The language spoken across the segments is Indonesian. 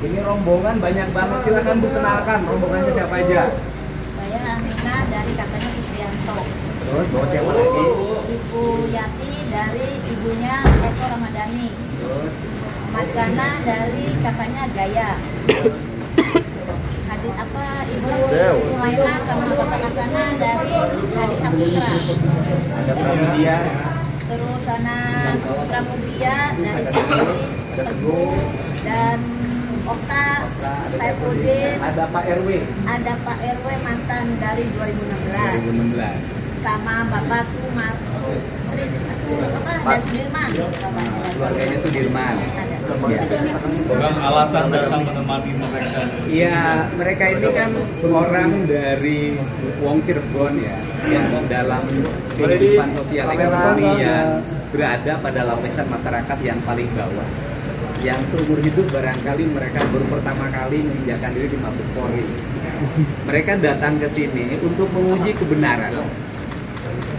Ini rombongan banyak banget, silahkan Bu kenalkan rombongannya siapa aja. Saya Amina dari kakaknya Supriyanto. Terus bawa siapa lagi? Ibu Yati dari ibunya Eko Ramadhani. Terus Ahmad Gana dari kakaknya Jaya. Hadit apa Ibu Humaina sama Bapak Kasana dari Hadi Saputra. ada Pramudia, Terus sana Pramudia dari Sini ada Teguh, dan Okta Saifuddin. ada Pak RW Ada Pak RW mantan dari 2016. 2016. Sama Bapak Sudirman. Keluarganya Sudirman. Ya. Bukan alasan datang menemani mereka. Iya, mereka ini kan orang dari Wong Cirebon ya, yang dalam kehidupan sosial ekonomi yang berada pada lapisan masyarakat yang paling bawah. Yang seumur hidup barangkali mereka baru pertama kali menginjakan diri di Mabes Polri. Mereka datang ke sini untuk menguji kebenaran.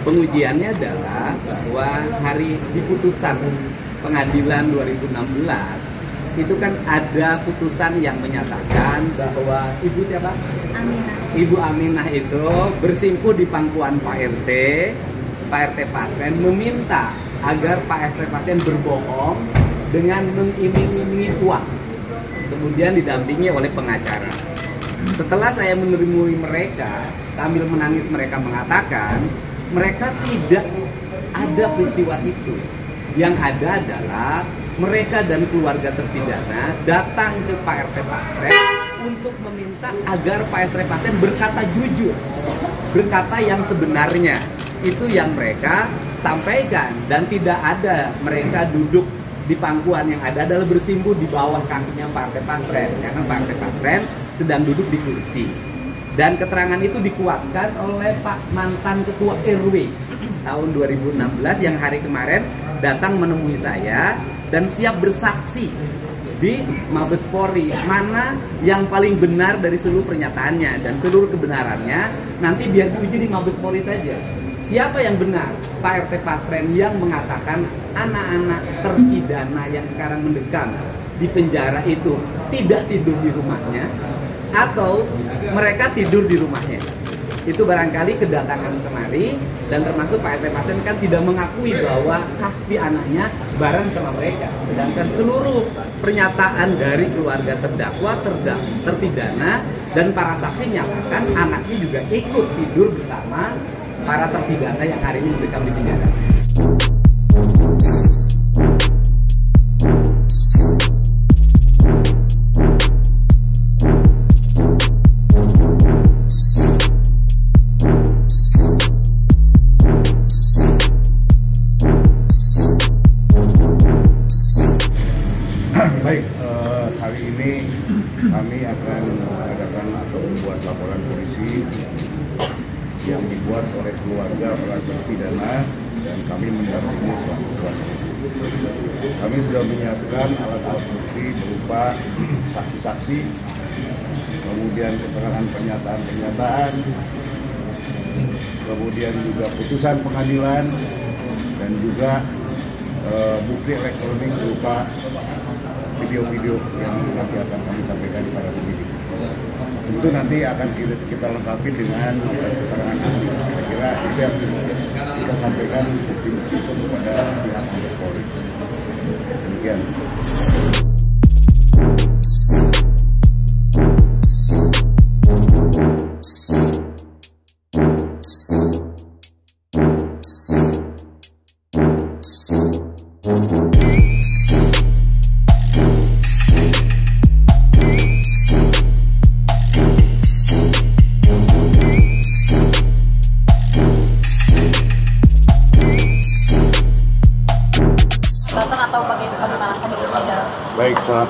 Pengujiannya adalah bahwa hari di putusan pengadilan 2016 itu kan ada putusan yang menyatakan bahwa Ibu siapa? Aminah. Ibu Aminah itu bersimpuh di pangkuan Pak RT Pasren meminta agar Pak RT Pasren berbohong dengan mengiming-imingi uang, kemudian didampingi oleh pengacara. Setelah saya menemui mereka, sambil menangis mereka mengatakan mereka tidak ada peristiwa itu. Yang ada adalah mereka dan keluarga terpidana datang ke Pak RT Pasren untuk meminta agar Pak RT Pasren berkata jujur, berkata yang sebenarnya. Itu yang mereka sampaikan, dan tidak ada mereka duduk di pangkuan, yang ada adalah bersimpuh di bawah kakinya Pak RT Pasren, karena Pak RT Pasren sedang duduk di kursi. Dan keterangan itu dikuatkan oleh Pak mantan Ketua RW tahun 2016 yang hari kemarin datang menemui saya dan siap bersaksi di Mabes Polri mana yang paling benar dari seluruh pernyataannya, dan seluruh kebenarannya nanti biar diuji di Mabes Polri saja. Siapa yang benar? Pak RT Pasren yang mengatakan anak-anak terpidana yang sekarang mendekam di penjara itu tidak tidur di rumahnya, atau mereka tidur di rumahnya. Itu barangkali kedatangan kemari, dan termasuk Pak RT Pasren kan tidak mengakui bahwa kaki anaknya bareng sama mereka. Sedangkan seluruh pernyataan dari keluarga terdakwa, terpidana, dan para saksi menyatakan anaknya juga ikut tidur bersama para terpidana yang hari ini mendekam di penjara. Baik, hari ini kami akan mengadakan atau membuat laporan polisi yang dibuat oleh keluarga para terpidana, dan kami mendampingi selaku kuasa. Kami sudah menyiapkan alat-alat bukti berupa saksi-saksi, kemudian keterangan pernyataan-pernyataan, kemudian juga putusan pengadilan, dan juga bukti elektronik berupa video-video yang nanti akan kami sampaikan kepada penyidik. Tentu nanti akan kita lengkapi dengan keterangan ahli. Saya kira itu yang kita sampaikan bukti-bukti itu kepada pihak Mabes Polri. Demikian.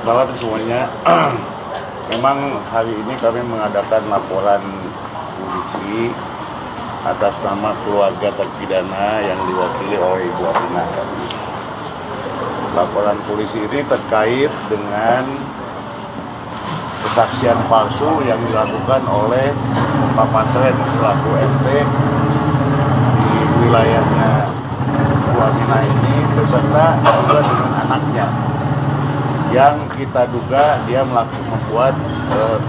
malam semuanya. Memang hari ini kami mengadakan laporan polisi atas nama keluarga terpidana yang diwakili oleh Ibu Aminah. Laporan polisi ini terkait dengan kesaksian palsu yang dilakukan oleh Pak Pasren selaku RT di wilayahnya Bu Aminah ini beserta juga dengan anaknya, yang kita duga dia membuat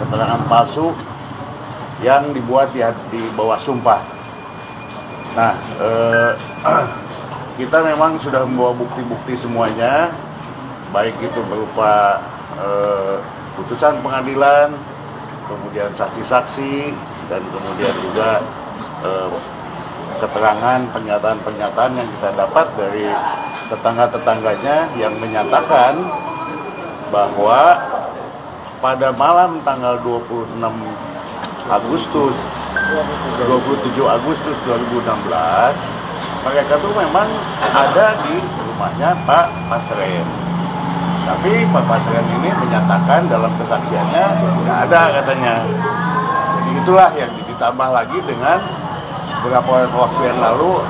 keterangan palsu yang dibuat di bawah sumpah. Nah, kita memang sudah membawa bukti-bukti semuanya, baik itu berupa putusan pengadilan, kemudian saksi-saksi, dan kemudian juga keterangan pernyataan-pernyataan yang kita dapat dari tetangga-tetangganya yang menyatakan bahwa pada malam tanggal 27 Agustus 2016 mereka tuh memang ada di rumahnya Pak Pasren. Tapi Pak Pasren ini menyatakan dalam kesaksiannya tidak ada katanya. Jadi itulah yang ditambah lagi dengan beberapa waktu yang lalu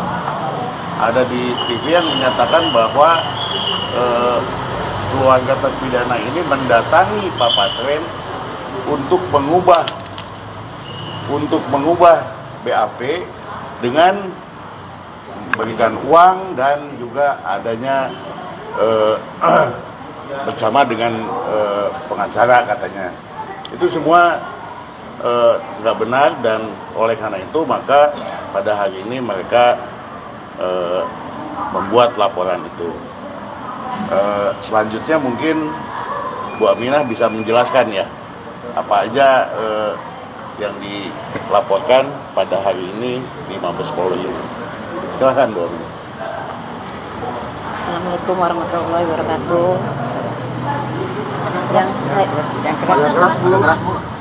ada di TV yang menyatakan bahwa keluarga terpidana ini mendatangi Pak Pasren untuk mengubah BAP dengan memberikan uang dan juga adanya bersama dengan pengacara katanya. Itu semua nggak benar, dan oleh karena itu maka pada hari ini mereka membuat laporan itu. Selanjutnya mungkin Bu Aminah bisa menjelaskan ya apa aja yang dilaporkan pada hari ini di Mabes Polri. Silakan Bu Aminah. Assalamualaikum warahmatullahi wabarakatuh.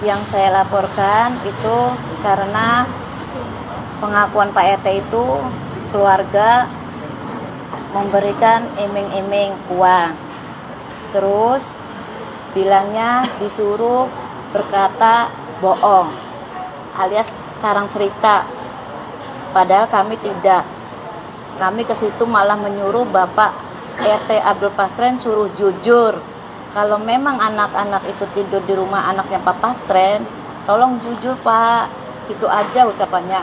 Yang saya laporkan itu karena pengakuan Pak RT itu keluarga memberikan iming-iming uang, terus bilangnya disuruh berkata bohong alias karang cerita, padahal kami tidak. Kami ke situ malah menyuruh Bapak RT Abdul Pasren suruh jujur. Kalau memang anak-anak itu tidur di rumah anaknya Pak Pasren, tolong jujur Pak. Itu aja ucapannya.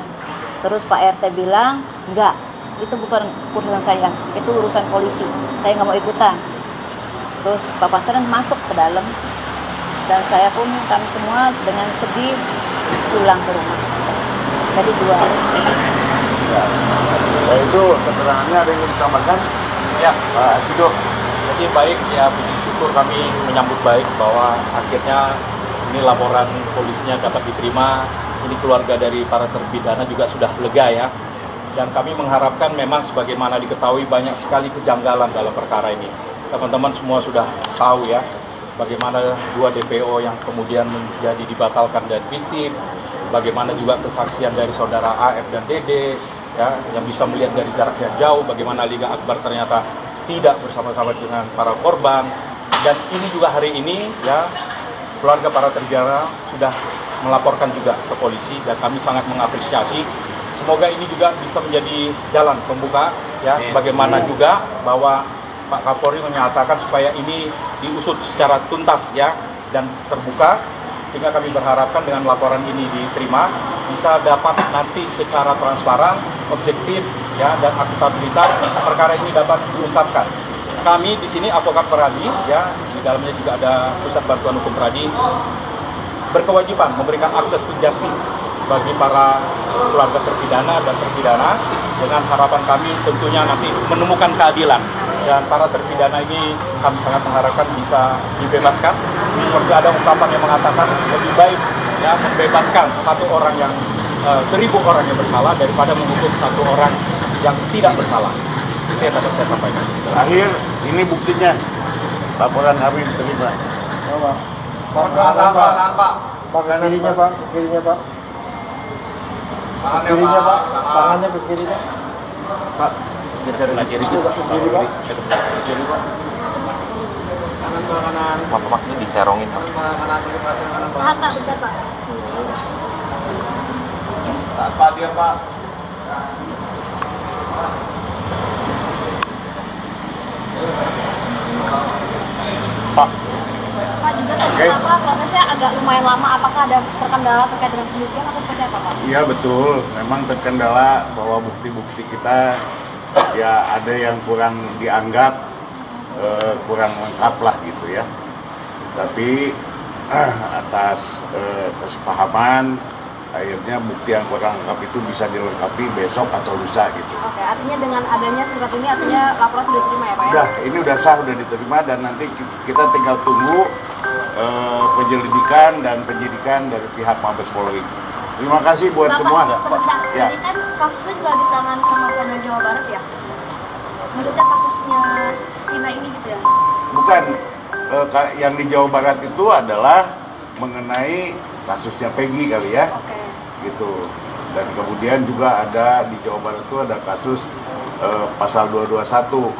Terus Pak RT bilang, enggak, itu bukan urusan saya, itu urusan polisi. Saya nggak mau ikutan. Terus Pak Pasren masuk ke dalam, dan saya pun kami semua dengan sedih pulang ke rumah. Jadi 2 hari. Ya, itu keterangannya ada yang ditambahkan? Ya, Pak Sido. jadi baik ya, puji syukur kami menyambut baik bahwa akhirnya ini laporan polisinya dapat diterima. Ini keluarga dari para terpidana juga sudah lega ya. Dan kami mengharapkan memang sebagaimana diketahui banyak sekali kejanggalan dalam perkara ini. Teman-teman semua sudah tahu ya, bagaimana 2 DPO yang kemudian menjadi dibatalkan dan fiktif, bagaimana juga kesaksian dari saudara AF dan DD, ya, yang bisa melihat dari jarak yang jauh, bagaimana Liga Akbar ternyata tidak bersama-sama dengan para korban. Dan ini juga hari ini ya, keluarga para terpidana sudah melaporkan juga ke polisi, dan kami sangat mengapresiasi. Semoga ini juga bisa menjadi jalan pembuka ya, sebagaimana juga bahwa Pak Kapolri menyatakan supaya ini diusut secara tuntas ya dan terbuka, sehingga kami berharapkan dengan laporan ini diterima bisa dapat nanti secara transparan, objektif ya dan akuntabilitas perkara ini dapat diungkapkan. Kami di sini advokat Peradi ya, di dalamnya juga ada Pusat Bantuan Hukum Peradi, berkewajiban memberikan akses to justice bagi para keluarga terpidana dan terpidana, dengan harapan kami tentunya nanti menemukan keadilan, dan para terpidana ini kami sangat mengharapkan bisa dibebaskan. Seperti ada ungkapan yang mengatakan lebih baik ya membebaskan 1 orang yang 1000 orang yang bersalah daripada menghukum 1 orang yang tidak bersalah. Itu yang dapat saya sampaikan. Terakhir, ini buktinya laporan kami diterima. Pak, kirinya Pak, kirinya Pak. Kirinya Pak, tangannya ke kiri Pak. Pak, geser ke kiri. Kiri Pak. Kiri Pak. Apa maksudnya diserongin? Tahan Pak, bentar Pak. Pak dia Pak. Pak, Pak juga tadi kenapa prosesnya agak lumayan lama? Apakah ada terkendala terkait dengan pembuktian atau seperti apa Pak? Iya betul, memang terkendala bahwa bukti-bukti kita ya ada yang kurang dianggap kurang lengkap lah gitu ya. Tapi atas kesepahaman akhirnya bukti yang kurang lengkap itu bisa dilengkapi besok atau lusa gitu. Oke, artinya dengan adanya surat ini artinya laporan sudah diterima ya Pak ya? Udah, ini udah sah, udah diterima dan nanti kita tinggal tunggu penyelidikan dan penyidikan dari pihak Mabes Polri. Terima kasih buat semua. Sebentar, Ya. ini kan kasusnya juga ditangani sama Polda Jawa Barat ya? Maksudnya kasusnya Tina ini gitu ya? Bukan, yang di Jawa Barat itu adalah mengenai kasusnya Peggy kali ya, Oke. gitu. Dan kemudian juga ada di Jawa Barat itu ada kasus pasal 221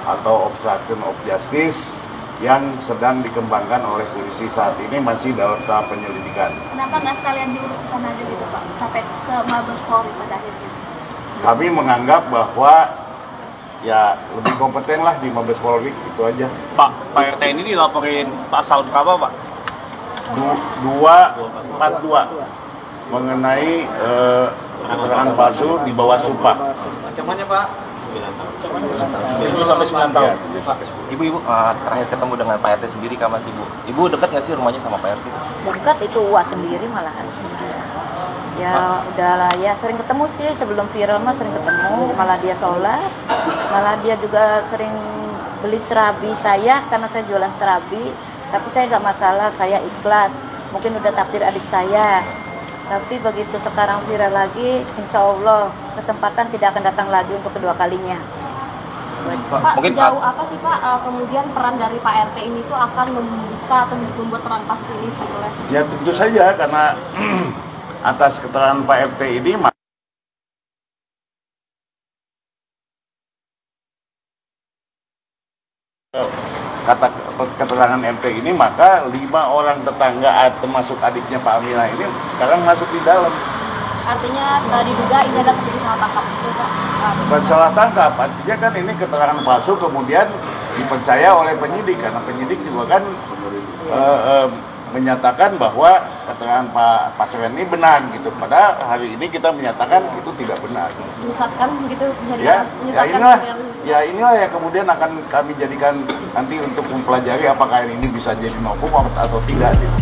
atau obstruction of justice yang sedang dikembangkan oleh polisi saat ini masih dalam tahap penyelidikan. Kenapa nggak sekalian diurus di sana aja gitu Pak? Sampai ke Mabes Polri pada akhirnya? Kami menganggap bahwa ya lebih kompeten lah di Mabes Polri, itu aja. Pak RT ini dilaporin pasal berapa Pak? 242 mengenai keterangan palsu di bawah sumpah. Ancamannya Pak. 7 sampai 9 tahun. Pak, Ibu terakhir ketemu dengan Pak RT sendiri kapan sih Bu? Ibu dekat nggak sih rumahnya sama Pak RT? Dekat itu Wah sendiri malahan. Ya udahlah ya sering ketemu sih sebelum viral mah sering ketemu, malah dia sholat, malah dia juga sering beli serabi saya karena saya jualan serabi, tapi saya nggak masalah, saya ikhlas, mungkin udah takdir adik saya. Tapi begitu sekarang viral lagi, insya Allah kesempatan tidak akan datang lagi untuk kedua kalinya. Pak, Mungkin sejauh apa sih Pak kemudian peran dari Pak RT ini tuh akan membuka atau membuat terang kasus ini sebetulnya? Ya tentu saja karena atas keterangan Pak RT ini kata keterangan RT ini maka 5 orang tetangga termasuk adiknya Pak Amina ini sekarang masuk di dalam. Artinya diduga ini adalah terjadi salah tangkap itu Pak? Bukan salah tangkap, artinya kan ini keterangan palsu kemudian dipercaya oleh penyidik karena penyidik juga kan menyatakan bahwa keterangan Pak Pasren ini benar gitu. Padahal hari ini kita menyatakan itu tidak benar. Menyesatkan gitu bisa inilah yang kemudian akan kami jadikan nanti untuk mempelajari apakah ini bisa jadi novum atau tidak gitu.